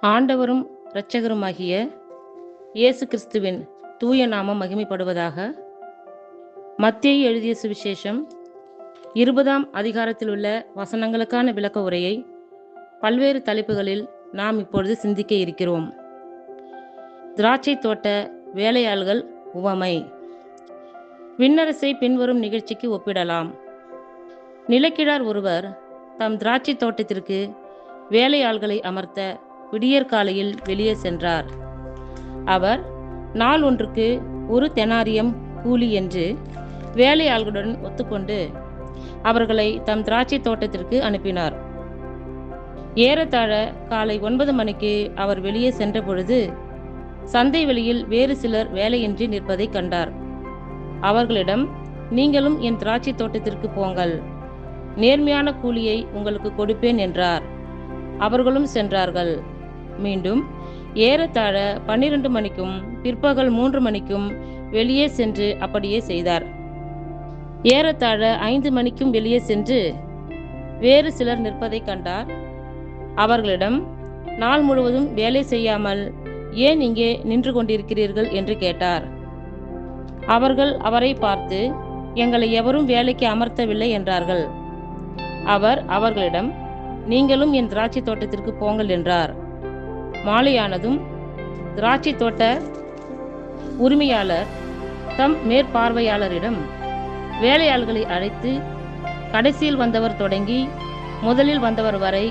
ஆண்டவரும் இரட்சகருமாகிய இயேசு கிறிஸ்துவின் தூய நாமம் மகிமைப்படுவதாக. மத்தேயு எழுதிய சுவிசேஷம் 20ஆம் அதிகாரத்தில் உள்ள வசனங்களுக்கான விளக்க உரையை பல்வேறு தலைப்புகளில் நாம் இப்பொழுது சிந்திக்க இருக்கிறோம். திராட்சை தோட்ட வேலையாள்கள் உவமை. விண்ணரசை பின்வரும் நிகழ்ச்சிக்கு ஒப்பிடலாம். நிலக்கிழார் ஒருவர் தம் திராட்சை தோட்டத்திற்கு வேலையாள்களை அமர்த்த விடியற்காலையில் வெளியே சென்றார். அவர் நாள் ஒன்றுக்கு 1 தெனாரியம் கூலி என்று வேலையாள்களுடன் ஒத்துக்கொண்டு அவர்களை தம் திராட்சை தோட்டத்திற்கு அனுப்பினார். ஏறத்தாழ காலை 9 மணிக்கு அவர் வெளியே சென்ற பொழுது சந்தை வெளியில் வேறு சிலர் வேலையின்றி நிற்பதை கண்டார். அவர்களிடம், நீங்களும் என் திராட்சை தோட்டத்திற்கு போங்கள், நேர்மையான கூலியை உங்களுக்கு கொடுப்பேன் என்றார். அவர்களும் சென்றார்கள். மீண்டும் ஏறத்தாழ 12 மணிக்கும் பிற்பகல் 3 மணிக்கும் வெளியே சென்று அப்படியே செய்தார். ஏறத்தாழ 5 மணிக்கும் வெளியே சென்று வேறு சிலர் நிற்பதை கண்டார். அவர்களிடம், நாள் முழுவதும் வேலை செய்யாமல் ஏன் இங்கே நின்று கொண்டிருக்கிறீர்கள் என்று கேட்டார். அவர்கள் அவரை பார்த்து, எங்களை எவரும் வேலைக்கு அமர்த்தவில்லை என்றார்கள். அவர் அவர்களிடம், நீங்களும் என் திராட்சை தோட்டத்திற்கு போங்கள் என்றார். மாலையானதும் திராட்சை தோட்ட உரிமையாளர் தம் மேற்பார்வையாளரிடம் வேலையாள்களை அழைத்து, கடைசியில் வந்தவர் தொடங்கி முதலில் வந்தவர் வரை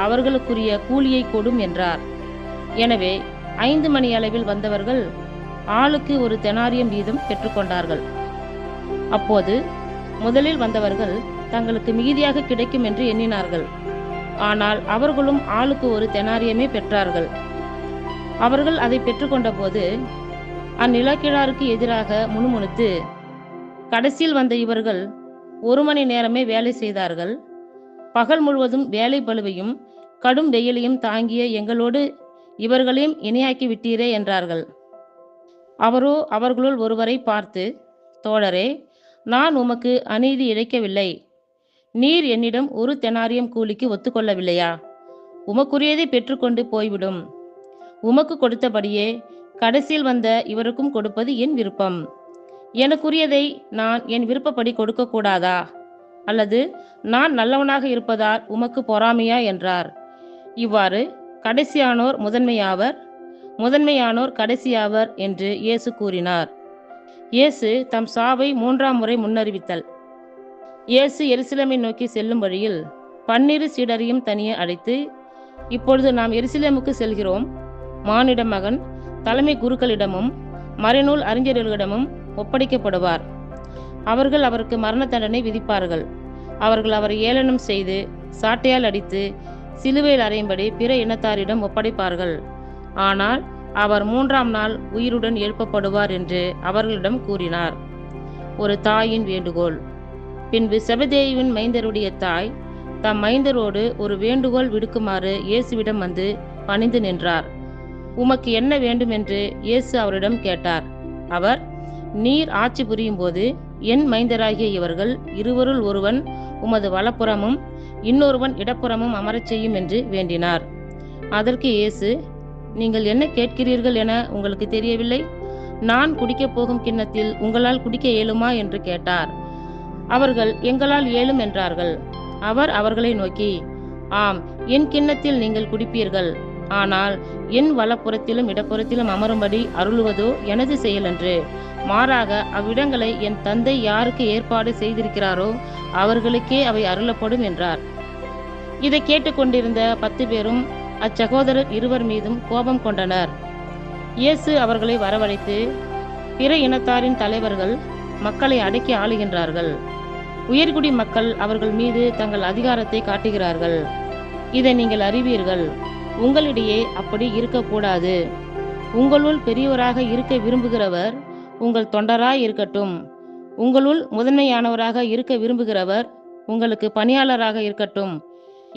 அவர்களுக்குரிய கூலியை கொடும் என்றார். எனவே 5 மணி அளவில் வந்தவர்கள் ஆளுக்கு 1 தெனாரியம் வீதம் பெற்றுக்கொண்டார்கள். அப்போது முதலில் வந்தவர்கள் தங்களுக்கு மிகுதியாக கிடைக்கும் என்று எண்ணினார்கள். ஆனால் அவர்களும் ஆளுக்கு 1 தெனாரியமே பெற்றார்கள். அவர்கள் அதை பெற்றுக்கொண்ட போது அந்நிலக்கிழாருக்கு எதிராக முணுமுணுத்து, கடைசியில் வந்த இவர்கள் 1 மணி நேரமே வேலை செய்தார்கள். பகல் முழுவதும் வேலை பளுவையும் கடும் வெயிலையும் தாங்கிய எங்களோடு இவர்களையும் இணையாக்கி விட்டீரே என்றார்கள். அவரோ அவர்களுள் ஒருவரை பார்த்து, தோழரே, நான் உமக்கு அநீதி இழைக்கவில்லை. நீர் என்னிடம் 1 தெனாரியம் கூலிக்கு ஒத்துக்கொள்ளவில்லையா? உமக்குரியதை பெற்றுக்கொண்டு போய்விடும். உமக்கு கொடுத்தபடியே கடைசியில் வந்த இவருக்கும் கொடுப்பது என் விருப்பம். எனக்குரியதை நான் என் விருப்பப்படி கொடுக்க கூடாதா? அல்லது நான் நல்லவனாக இருப்பதால் உமக்கு பொறாமையா என்றார். இவ்வாறு கடைசியானோர் முதன்மையாவர், முதன்மையானோர் கடைசியாவர் என்று இயேசு கூறினார். இயேசு தம் சாவை 3ஆம் முறை முன்னறிவித்தல். இயேசு எருசலேமை நோக்கி செல்லும் வழியில் 12 சீடரையும் தனியே அழைத்து, இப்பொழுது நாம் எருசலேமுக்கு செல்கிறோம். மானிட மகன் தலைமை குருக்களிடமும் மறைநூல் அறிஞர்களிடமும் ஒப்படைக்கப்படுவார். அவர்கள் அவருக்கு மரண தண்டனை விதிப்பார்கள். அவர்கள் அவரை ஏளனம் செய்து சாட்டையால் அடித்து சிலுவையில் அறையும்படி பிற இனத்தாரிடம் ஒப்படைப்பார்கள். ஆனால் அவர் 3ஆம் நாள் உயிருடன் எழுப்பப்படுவார் என்று அவர்களிடம் கூறினார். ஒரு தாயின் வேண்டுகோள். பின்பு செபதேயுவின் மைந்தருடைய தாய் தம் மைந்தரோடு ஒரு வேண்டுகோள் விடுக்குமாறு இயேசுவிடம் வந்து பணிந்து நின்றார். உமக்கு என்ன வேண்டும் என்று இயேசு அவரிடம் கேட்டார். அவர், நீர் ஆட்சி புரியும் போது என் மைந்தராகிய இவர்கள் இருவருள் ஒருவன் உமது வலப்புறமும் இன்னொருவன் இடப்புறமும் அமரச் செய்யும் என்று வேண்டினார். அதற்கு இயேசு, நீங்கள் என்ன கேட்கிறீர்கள் என உங்களுக்கு தெரியவில்லை? நான் குடிக்கப் போகும் கிண்ணத்தில் உங்களால் குடிக்க இயலுமா என்று கேட்டார். அவர்கள், எங்களால் இயலும் என்றார்கள். அவர் அவர்களை நோக்கி, ஆம், என் கிண்ணத்தில் நீங்கள் குடிப்பீர்கள். ஆனால் என் வலப்புறத்திலும் இடப்புறத்திலும் அமரும்படி அருளுவதோ எனது செயலன்று. மாறாக அவ்விடங்களை என் தந்தை யாருக்கு ஏற்பாடு செய்திருக்கிறாரோ அவர்களுக்கே அவை அருளப்படும் என்றார். இதை கேட்டுக்கொண்டிருந்த 10 பேரும் அச்சகோதரர் 2 மீதும் கோபம் கொண்டனர். இயேசு அவர்களை வரவழைத்து, பிற இனத்தாரின் தலைவர்கள் மக்களை அடக்கி ஆளுகின்றார்கள். உயர்குடி மக்கள் அவர்கள் மீது தங்கள் அதிகாரத்தை காட்டுகிறார்கள். இதை நீங்கள் அறிவீர்கள். உங்களிடையே அப்படி இருக்கக்கூடாது. உங்களுள் பெரியவராக இருக்க விரும்புகிறவர் உங்கள் தொண்டராய் இருக்கட்டும். உங்களுள் முதன்மையானவராக இருக்க விரும்புகிறவர் உங்களுக்கு பணியாளராக இருக்கட்டும்.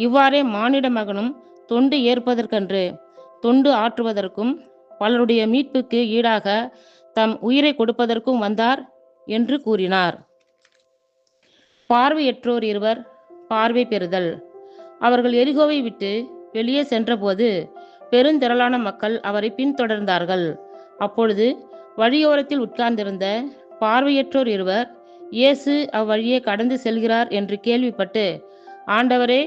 இவ்வாறே மானிட மகனும் தொண்டு ஏற்பதற்கென்று தொண்டு ஆற்றுவதற்கும் பலருடைய மீட்புக்கு ஈடாக தம் உயிரை கொடுப்பதற்கும் வந்தார் என்று கூறினார். பார்வையற்றோர் 2 பார்வை பெறுதல். அவர்கள் எரிகோவை விட்டு வெளியே சென்றபோது பெருந்திரளான மக்கள் அவரை பின்தொடர்ந்தார்கள். அப்பொழுது வழியோரத்தில் உட்கார்ந்திருந்த பார்வையற்றோர் இருவர் இயேசு அவ்வழியே கடந்து செல்கிறார் என்று கேள்விப்பட்டு, ஆண்டவரே,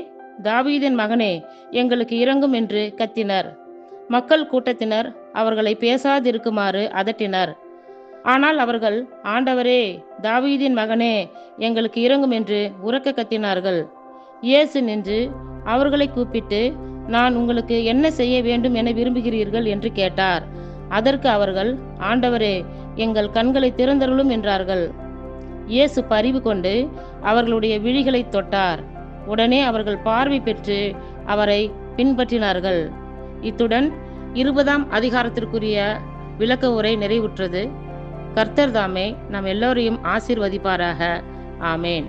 தாவீதின் மகனே, எங்களுக்கு இரங்கும் என்று கத்தினர். மக்கள் கூட்டத்தினர் அவர்களை பேசாதிருக்குமாறு அதட்டினர். ஆனால் அவர்கள், ஆண்டவரே, தாவீதின் மகனே, எங்களுக்கு இரங்கும் என்று உரக்க கத்தினார்கள். இயேசு நின்று அவர்களை கூப்பிட்டு, நான் உங்களுக்கு என்ன செய்ய வேண்டும் என விரும்புகிறீர்கள் என்று கேட்டார். அதற்கு அவர்கள், ஆண்டவரே, எங்கள் கண்களை திறந்தருளும் என்றார்கள். இயேசு பரிவு கொண்டு அவர்களுடைய விழிகளை தொட்டார். உடனே அவர்கள் பார்வை பெற்று அவரை பின்பற்றினார்கள். இத்துடன் 20ஆம் அதிகாரத்திற்குரிய விளக்க உரை நிறைவுற்றது. கர்த்தர் தாமே நம் எல்லோரையும் ஆசீர்வதிப்பாராக. ஆமேன்.